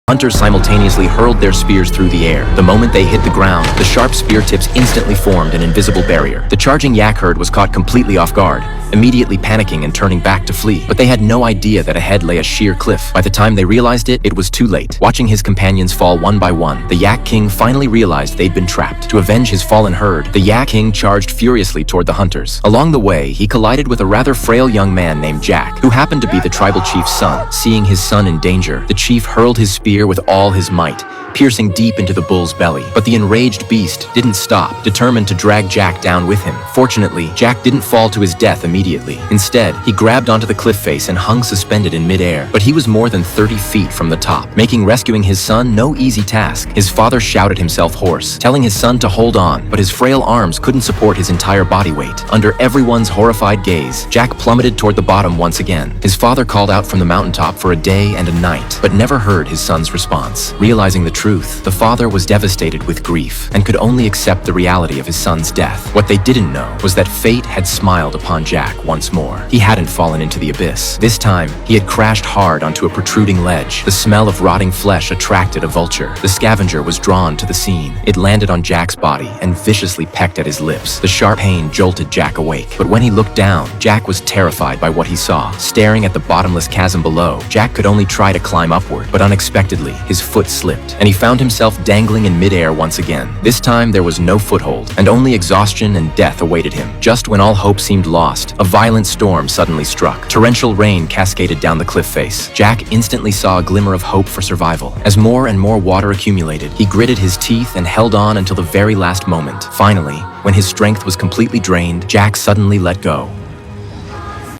Hunters simultaneously hurled their spears through the air. The moment they hit the ground, the sharp spear tips instantly formed an invisible barrier. The charging yak herd was caught completely off guard, immediately panicking and turning back to flee. But they had no idea that ahead lay a sheer cliff. By the time they realized it, it was too late. Watching his companions fall one by one, the Yak King finally realized they'd been trapped. To avenge his fallen herd, the Yak King charged furiously toward the hunters. Along the way, he collided with a rather frail young man named Jack, who happened to be the tribal chief's son. Seeing his son in danger, the chief hurled his spear with all his might, piercing deep into the bull's belly. But the enraged beast didn't stop, determined to drag Jack down with him. Fortunately, Jack didn't fall to his death immediately. Instead, he grabbed onto the cliff face and hung suspended in midair. But he was more than 30 feet from the top, making rescuing his son no easy task. His father shouted himself hoarse, telling his son to hold on, but his frail arms couldn't support his entire body weight. Under everyone's horrified gaze, Jack plummeted toward the bottom once again. His father called out from the mountaintop for a day and a night, but never heard his son's response. Realizing the truth, the father was devastated with grief and could only accept the reality of his son's death. What they didn't know was that fate had smiled upon Jack once more. He hadn't fallen into the abyss. This time, he had crashed hard onto a protruding ledge. The smell of rotting flesh attracted a vulture. The scavenger was drawn to the scene. It landed on Jack's body and viciously pecked at his lips. The sharp pain jolted Jack awake. But when he looked down, Jack was terrified by what he saw. Staring at the bottomless chasm below, Jack could only try to climb upward, but unexpectedly, his foot slipped, and he found himself dangling in midair once again. This time, there was no foothold, and only exhaustion and death awaited him. Just when all hope seemed lost, a violent storm suddenly struck. Torrential rain cascaded down the cliff face. Jack instantly saw a glimmer of hope for survival. As more and more water accumulated, he gritted his teeth and held on until the very last moment. Finally, when his strength was completely drained, Jack suddenly let go.